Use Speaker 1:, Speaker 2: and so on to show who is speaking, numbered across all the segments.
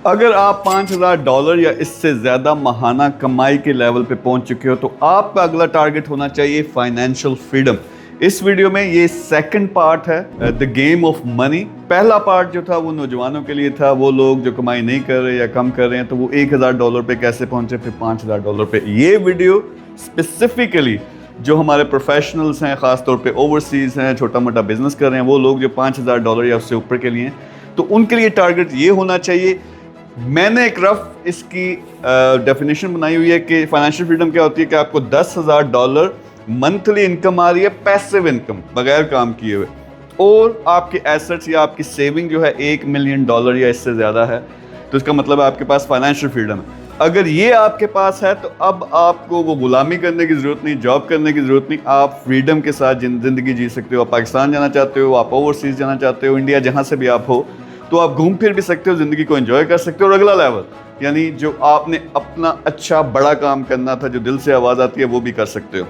Speaker 1: अगर आप $5,000 या इससे ज़्यादा माहाना कमाई के लेवल पे पहुंच चुके हो तो आपका अगला टारगेट होना चाहिए फाइनेंशियल फ्रीडम। इस वीडियो में ये सेकंड पार्ट है, द गेम ऑफ मनी। पहला पार्ट जो था वो नौजवानों के लिए था, वो लोग जो कमाई नहीं कर रहे या कम कर रहे हैं, तो वो $1,000 पे कैसे पहुंचे, फिर $5,000 पे। ये वीडियो स्पेसिफिकली जो हमारे प्रोफेशनल्स हैं, ख़ासतौर पे ओवरसीज़ हैं, छोटा मोटा बिजनेस कर रहे हैं, वो लोग जो $5,000 या उससे ऊपर के लिए हैं, तो उनके लिए टारगेट ये होना चाहिए। मैंने एक रफ इसकी डेफिनेशन बनाई हुई है कि फाइनेंशियल फ्रीडम क्या होती है कि आपको $10,000 मंथली इनकम आ रही है, पैसिव इनकम, बगैर काम किए हुए, और आपके एसेट्स या आपकी सेविंग जो है $1 मिलियन या इससे ज़्यादा है, तो इसका मतलब है आपके पास फाइनेंशियल फ्रीडम है। अगर ये आपके पास है तो अब आपको वो गुलामी करने की ज़रूरत नहीं, जॉब करने की ज़रूरत नहीं, आप फ्रीडम के साथ ज़िंदगी जी सकते हो। आप पाकिस्तान जाना चाहते हो, आप ओवरसीज़ जाना चाहते हो, इंडिया जहाँ से भी आप हो, तो आप घूम फिर भी सकते हो, ज़िंदगी को एंजॉय कर सकते हो। और अगला लेवल यानी जो आपने अपना अच्छा बड़ा काम करना था, जो दिल से आवाज़ आती है, वो भी कर सकते हो।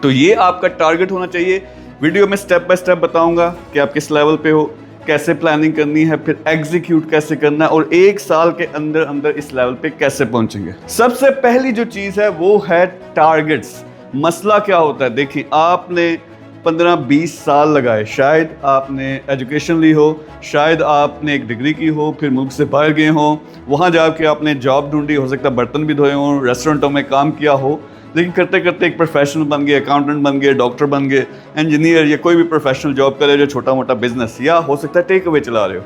Speaker 1: तो ये आपका टारगेट होना चाहिए। वीडियो में स्टेप बाय स्टेप बताऊंगा कि आप किस लेवल पे हो, कैसे प्लानिंग करनी है, फिर एग्जीक्यूट कैसे करना है, और 1 साल के अंदर अंदर इस लेवल पे कैसे पहुंचेंगे। सबसे पहली जो चीज़ है वो है टारगेट्स। मसला क्या होता है, देखिए आपने 15-20 साल लगाए, शायद आपने एजुकेशन ली हो, शायद आपने एक डिग्री की हो, फिर मुल्क से बाहर गए हो, वहाँ जाके आपने जॉब ढूंढी, हो सकता है बर्तन भी धोए हों, रेस्टोरेंटों में काम किया हो, लेकिन करते करते एक प्रोफेशनल बन गए, अकाउंटेंट बन गए, डॉक्टर बन गए, इंजीनियर, या कोई भी प्रोफेशनल जॉब करे, जो छोटा मोटा बिजनेस, या हो सकता है टेक अवे चला रहे हो।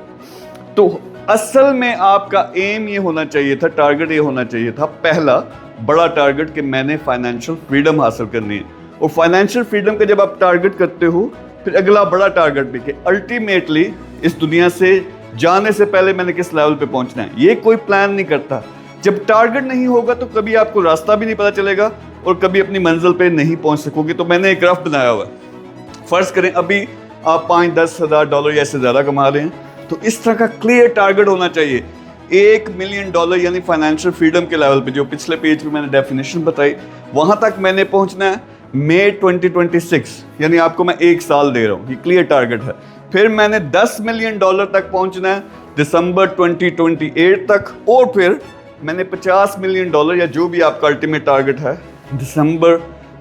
Speaker 1: तो असल में आपका एम ये होना चाहिए था, टारगेट ये होना चाहिए था, पहला बड़ा टारगेट कि मैंने फाइनेंशियल फ्रीडम हासिल करनी है। और फाइनेंशियल फ्रीडम का जब आप टारगेट करते हो, फिर अगला बड़ा टारगेट भी कि अल्टीमेटली इस दुनिया से जाने से पहले मैंने किस लेवल पे पहुंचना है। ये कोई प्लान नहीं करता। जब टारगेट नहीं होगा तो कभी आपको रास्ता भी नहीं पता चलेगा और कभी अपनी मंजिल पे नहीं पहुंच सकोगे। तो मैंने एक रफ बनाया हुआ है। फर्ज करें अभी आप $5-10 हज़ार या इससे ज़्यादा कमा रहे हैं, तो इस तरह का क्लियर टारगेट होना चाहिए। $1 मिलियन यानी फाइनेंशियल फ्रीडम के लेवल पे, जो पिछले पेज पे मैंने डेफिनेशन बताई, वहां तक मैंने पहुंचना है मई 2026, यानी आपको मैं 1 साल दे रहा हूँ, ये क्लियर टारगेट है। फिर मैंने $10 मिलियन तक पहुंचना है दिसंबर 2028 तक, और फिर मैंने $50 मिलियन या जो भी आपका अल्टीमेट टारगेट है, दिसंबर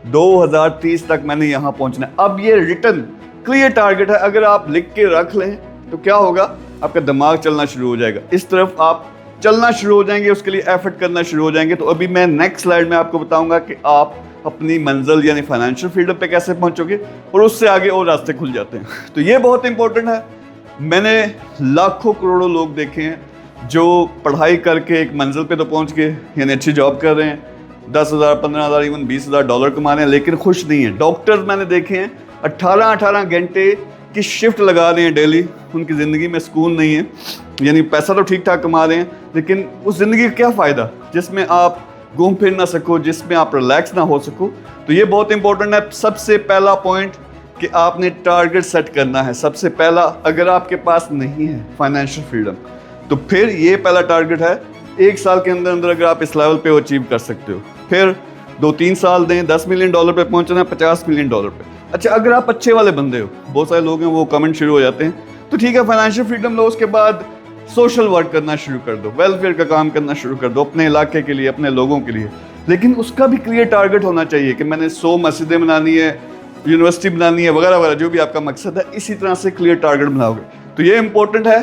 Speaker 1: 2030 तक मैंने यहाँ पहुंचना है। अब ये रिटर्न क्लियर टारगेट है, अगर आप लिख के रख लें तो क्या होगा, आपका दिमाग चलना शुरू हो जाएगा, इस तरफ आप चलना शुरू हो जाएंगे, उसके लिए एफर्ट करना शुरू हो जाएंगे। तो अभी मैं नेक्स्ट स्लाइड में आपको बताऊंगा कि आप अपनी मंजिल यानी फाइनेंशियल फ्रीडम पे कैसे पहुंचोगे, और उससे आगे और रास्ते खुल जाते हैं। तो ये बहुत इंपॉर्टेंट है। मैंने लाखों करोड़ों लोग देखे हैं जो पढ़ाई करके एक मंजिल पे तो पहुंच गए, यानी अच्छी जॉब कर रहे हैं, 10,000, 15,000, इवन $20,000 कमा रहे हैं, लेकिन खुश नहीं है। डॉक्टर्स मैंने देखे हैं 18-18 घंटे की शिफ्ट लगा रहे हैं डेली, उनकी ज़िंदगी में सुकून नहीं है, यानी पैसा तो ठीक ठाक कमा रहे हैं, लेकिन उस ज़िंदगी का क्या फ़ायदा जिसमें आप घूम फिर ना सको, जिसमें आप रिलैक्स ना हो सको। तो ये बहुत इंपॉर्टेंट है। सबसे पहला पॉइंट कि आपने टारगेट सेट करना है। सबसे पहला, अगर आपके पास नहीं है फाइनेंशियल फ्रीडम, तो फिर ये पहला टारगेट है, 1 साल के अंदर अंदर अगर आप इस लेवल पे अचीव कर सकते हो, फिर 2-3 साल दें, $10 मिलियन पे पहुंचना है, $50 मिलियन पे। अच्छा, अगर आप अच्छे वाले बंदे हो, बहुत सारे लोग हैं वो कमेंट शुरू हो जाते हैं, तो ठीक है फाइनेंशियल फ्रीडम लो, उसके बाद सोशल वर्क करना शुरू कर दो, वेलफेयर का काम करना शुरू कर दो अपने इलाके के लिए, अपने लोगों के लिए, लेकिन उसका भी क्लियर टारगेट होना चाहिए कि मैंने 100 मस्जिदें बनानी है, यूनिवर्सिटी बनानी है, वगैरह वगैरह, जो भी आपका मकसद है, इसी तरह से क्लियर टारगेट बनाओगे। तो ये इंपॉर्टेंट है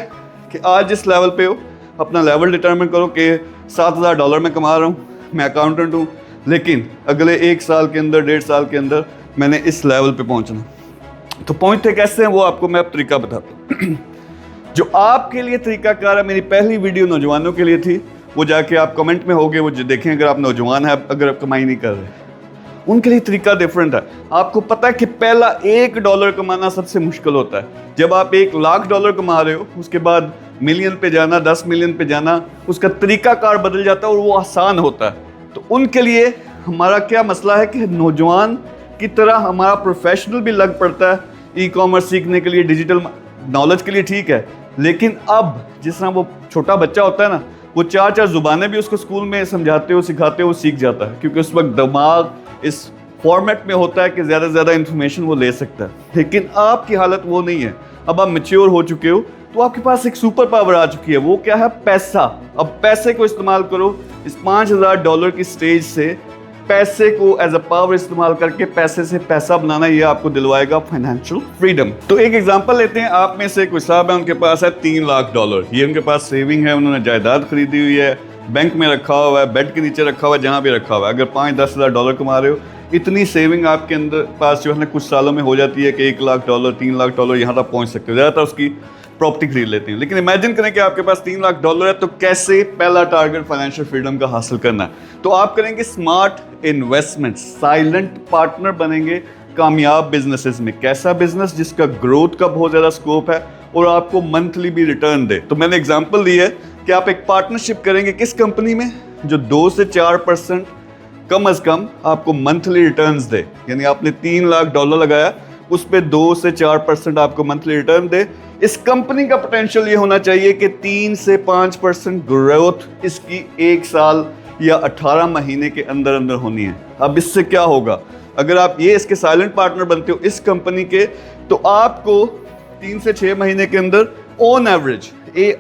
Speaker 1: कि आज जिस लेवल पे हो अपना लेवल डिटरमिन करो कि $7,000 में कमा रहा हूँ, मैं अकाउंटेंट हूँ, लेकिन अगले 1 साल के अंदर, 1.5 साल के अंदर मैंने इस लेवल पे पहुँचना। तो पहुँचते कैसे हैं वो आपको मैं अब तरीका बताता हूँ। जो आपके लिए तरीकाकार है, मेरी पहली वीडियो नौजवानों के लिए थी, वो जाके आप कमेंट में होगे, वो देखें अगर आप नौजवान हैं, अगर आप कमाई नहीं कर रहे, उनके लिए तरीका डिफरेंट है। आपको पता है कि पहला $1 कमाना सबसे मुश्किल होता है। जब आप $1,00,000 कमा रहे हो, उसके बाद मिलियन पे जाना, 10 मिलियन पे जाना, उसका तरीकाकार बदल जाता है और वो आसान होता है। तो उनके लिए हमारा क्या मसला है कि नौजवान की तरह हमारा प्रोफेशनल भी लग पड़ता है ई कॉमर्स सीखने के लिए, डिजिटल नॉलेज के लिए, ठीक है, लेकिन अब जिस तरह वो छोटा बच्चा होता है ना, वो 4-4 ज़ुबानें भी उसको स्कूल में समझाते हो, सिखाते हो, सीख जाता है, क्योंकि उस वक्त दिमाग इस फॉर्मेट में होता है कि ज़्यादा से ज़्यादा इन्फॉर्मेशन वो ले सकता है। लेकिन आपकी हालत वो नहीं है। अब आप मैच्योर हो चुके हो, तो आपके पास एक सुपर पावर आ चुकी है। वो क्या है? पैसा। अब पैसे को इस्तेमाल करो। इस $5000 की स्टेज से पैसे को एज अ पावर इस्तेमाल करके पैसे से पैसा बनाना, ये आपको दिलवाएगा फाइनेंशियल फ्रीडम। तो एक एग्जांपल लेते हैं। आप में से कोई साहब है, उनके पास है $3 लाख, ये उनके पास सेविंग है, उन्होंने जायदाद खरीदी हुई है, बैंक में रखा हुआ है, बेड के नीचे रखा हुआ है, जहां भी रखा हुआ है। अगर $5-10 हज़ार डॉलर कमा रहे हो, इतनी सेविंग आपके अंदर पास जो है ना कुछ सालों में हो जाती है कि $1 लाख, $3 लाख यहाँ तक पहुंच सकते हो। ज़्यादातर उसकी प्रॉपर्टी खरीद लेते हैं। लेकिन इमेजिन करें कि आपके पास $3 लाख है, तो कैसे पहला टारगेट फाइनेंशियल फ्रीडम का हासिल करना है? तो आप करेंगे स्मार्ट इन्वेस्टमेंट, साइलेंट पार्टनर बनेंगे कामयाब बिजनेसेस में। कैसा बिजनेस? जिसका ग्रोथ का बहुत ज़्यादा स्कोप है और आपको मंथली भी रिटर्न दे। तो मैंने एग्जांपल दी है कि आप एक पार्टनरशिप करेंगे किस कंपनी में, जो 2 से 4% कम अज़ कम आपको मंथली रिटर्न्स दे। यानी आपने $3 लाख लगाया, उस पे 2 से 4% आपको मंथली रिटर्न दे। इस कंपनी का पोटेंशियल ये होना चाहिए कि 3 से 5% ग्रोथ इसकी 1 साल या 18 महीने के अंदर अंदर होनी है। अब इससे क्या होगा? अगर आप ये इसके साइलेंट पार्टनर बनते हो इस कंपनी के, तो आपको 3 से 6 महीने के अंदर ऑन एवरेज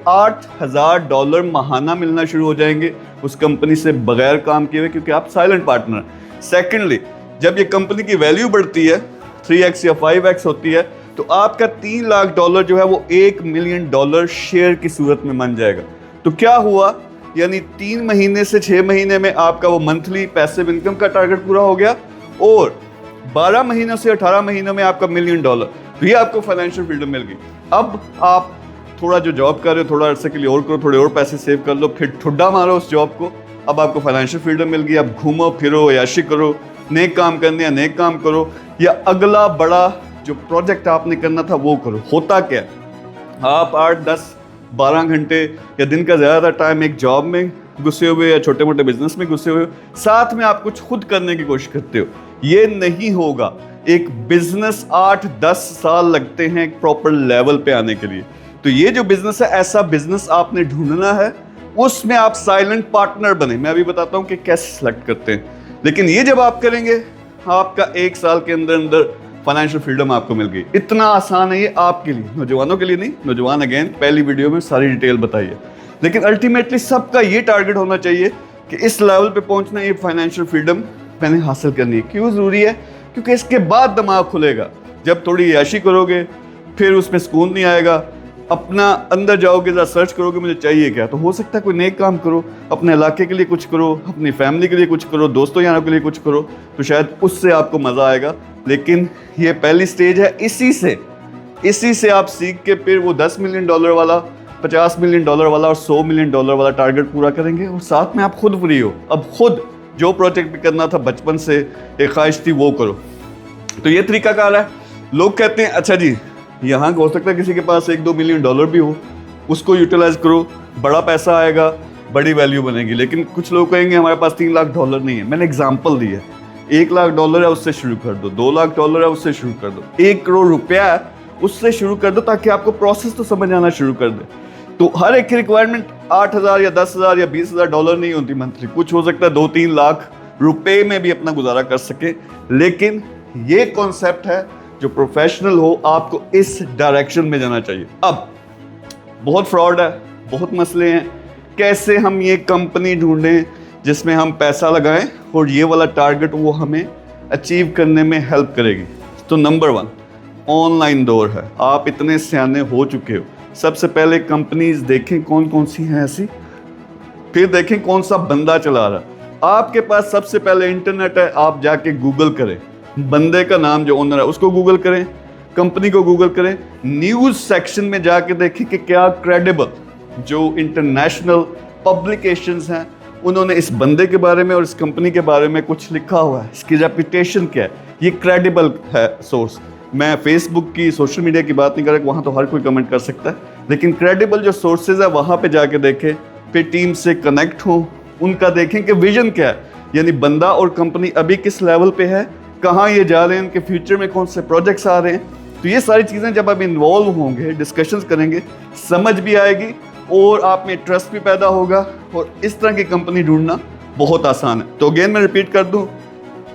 Speaker 1: $8,000 महाना मिलना शुरू हो जाएंगे उस कंपनी से बगैर काम किए हुए, क्योंकि आप साइलेंट पार्टनर। सेकेंडली, जब ये कंपनी की वैल्यू बढ़ती है 3x या 5x होती है, तो आपका $3 लाख जो है वो $1 मिलियन शेयर की सूरत में बन जाएगा। तो क्या हुआ? यानी 3 महीने से 6 महीने में आपका वो मंथली पैसिव इनकम का टारगेट पूरा हो गया, और 12 महीनों से 18 महीनों में आपका $1 मिलियन। तो ये आपको फाइनेंशियल फ्रीडम मिल गई। अब आप थोड़ा जो जॉब कर रहे हो, थोड़ा अरसे के लिए और करो, थोड़े और पैसे सेव कर लो, फिर ठुड्डा मारो उस जॉब को। अब आपको फाइनेंशियल फ्रीडम मिल गई। अब घूमो फिरो, याशी करो, नेक काम करने या नेक काम करो, या अगला बड़ा जो प्रोजेक्ट आपने करना था वो करो। होता क्या, आप 8, 10, 12 घंटे या दिन का ज़्यादातर टाइम एक जॉब में घुसे हुए या छोटे मोटे बिजनेस में घुसे हुए, साथ में आप कुछ खुद करने की कोशिश करते हो। ये नहीं होगा। एक बिजनेस 8-10 साल लगते हैं एक प्रॉपर लेवल पे आने के लिए। तो ये जो बिजनेस है, ऐसा बिजनेस आपने ढूंढना है, उसमें आप साइलेंट पार्टनर बने। मैं अभी बताता हूँ कि कैसे सेलेक्ट करते हैं। लेकिन ये जब आप करेंगे, आपका 1 साल के अंदर अंदर फाइनेंशियल फ्रीडम आपको मिल गई। इतना आसान है ये आपके लिए, नौजवानों के लिए नहीं। नौजवान अगेन पहली वीडियो में सारी डिटेल बताइए। लेकिन अल्टीमेटली सबका ये टारगेट होना चाहिए कि इस लेवल पे पहुंचना, ये फाइनेंशियल फ्रीडम मैंने हासिल करनी है। क्यों ज़रूरी है? क्योंकि इसके बाद दिमाग खुलेगा। जब थोड़ी याशी करोगे, फिर उसमें सुकून नहीं आएगा। अपना अंदर जाओगे, ज़रा सर्च करोगे मुझे चाहिए क्या, तो हो सकता है कोई नेक काम करो, अपने इलाके के लिए कुछ करो, अपनी फैमिली के लिए कुछ करो, दोस्तों यारों के लिए कुछ करो, तो शायद उससे आपको मज़ा आएगा। लेकिन ये पहली स्टेज है। इसी से आप सीख के फिर वो $10 मिलियन वाला, $50 मिलियन वाला और $100 मिलियन वाला टारगेट पूरा करेंगे, और साथ में आप खुद फ्री हो। अब खुद जो प्रोजेक्ट भी करना था बचपन से एक ख्वाहिश थी वो करो। तो ये तरीकाकार है। लोग कहते हैं अच्छा जी, यहाँ हो सकता है किसी के पास $1-2 मिलियन भी हो, उसको यूटिलाइज करो, बड़ा पैसा आएगा, बड़ी वैल्यू बनेगी। लेकिन कुछ लोग कहेंगे हमारे पास $3 लाख नहीं है। मैंने एग्जांपल दी है, $1 लाख है उससे शुरू कर दो, $2 लाख है उससे शुरू कर दो, $1 करोड़ रुपया उससे शुरू कर दो, ताकि आपको प्रोसेस तो समझ आना शुरू कर दे। तो हर एक की रिक्वायरमेंट 8,000 या 10,000 या $20,000 नहीं होती मंथली। कुछ हो सकता है 2-3 लाख रुपए में भी अपना गुजारा कर सके। लेकिन ये कॉन्सेप्ट है, जो प्रोफेशनल हो आपको इस डायरेक्शन में जाना चाहिए। अब बहुत फ्रॉड है, बहुत मसले हैं। कैसे हम ये कंपनी ढूंढें जिसमें हम पैसा लगाएं और ये वाला टारगेट वो हमें अचीव करने में हेल्प करेगी? तो नंबर 1 ऑनलाइन दौर है। आप इतने सियाने हो चुके हो, सबसे पहले कंपनीज देखें कौन कौन सी हैं ऐसी, फिर देखें कौन सा बंदा चला रहा है। आपके पास सबसे पहले इंटरनेट है, आप जाके गूगल करें, बंदे का नाम जो ओनर है उसको गूगल करें, कंपनी को गूगल करें, न्यूज़ सेक्शन में जाके देखें कि क्या क्रेडिबल जो इंटरनेशनल पब्लिकेशंस हैं उन्होंने इस बंदे के बारे में और इस कंपनी के बारे में कुछ लिखा हुआ है, इसकी रेपुटेशन क्या है, ये क्रेडिबल है सोर्स। मैं फेसबुक की, सोशल मीडिया की बात नहीं कर रहा, वहाँ तो हर कोई कमेंट कर सकता है, लेकिन क्रेडिबल जो सोर्सेज है वहाँ पे जाके देखें, फिर टीम से कनेक्ट हो, उनका देखें कि विजन क्या है, यानी बंदा और कंपनी अभी किस लेवल पे है, कहाँ ये जा रहे हैं, उनके फ्यूचर में कौन से प्रोजेक्ट्स आ रहे हैं। तो ये सारी चीज़ें जब आप इन्वॉल्व होंगे, डिस्कशंस करेंगे, समझ भी आएगी और आप में ट्रस्ट भी पैदा होगा, और इस तरह की कंपनी ढूंढना बहुत आसान है। तो अगेन मैं रिपीट कर दूँ,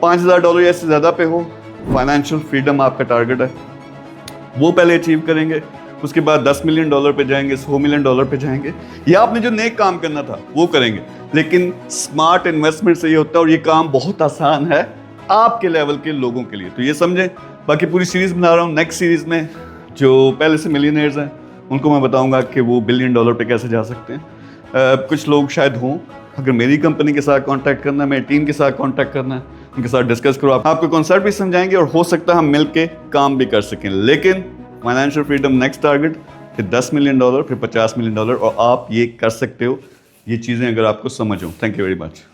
Speaker 1: $5,000 या इससे ज़्यादा पे हो, फाइनेंशियल फ्रीडम आपका टारगेट है, वो पहले अचीव करेंगे। उसके बाद $10 मिलियन पे जाएंगे, $100 मिलियन पे जाएंगे, या आपने जो नेक काम करना था वो करेंगे। लेकिन स्मार्ट इन्वेस्टमेंट से ये होता है, और ये काम बहुत आसान है आपके लेवल के लोगों के लिए। तो ये समझें। बाकी पूरी सीरीज बना रहा हूँ। नेक्स्ट सीरीज में जो पहले से मिलियनेयर्स हैं उनको मैं बताऊंगा कि वो $1 बिलियन पे कैसे जा सकते हैं। कुछ लोग शायद हों, अगर मेरी कंपनी के साथ कांटेक्ट करना है, मेरी टीम के साथ कांटेक्ट करना है, उनके साथ डिस्कस करो, आपको कॉन्सेप्ट भी समझाएंगे और हो सकता है हम मिलके काम भी कर सकें। लेकिन फाइनेंशियल फ्रीडम नेक्स्ट टारगेट, फिर $10 मिलियन, फिर $50 मिलियन, और आप ये कर सकते हो, ये चीज़ें अगर आपको समझ हो। Thank you very much.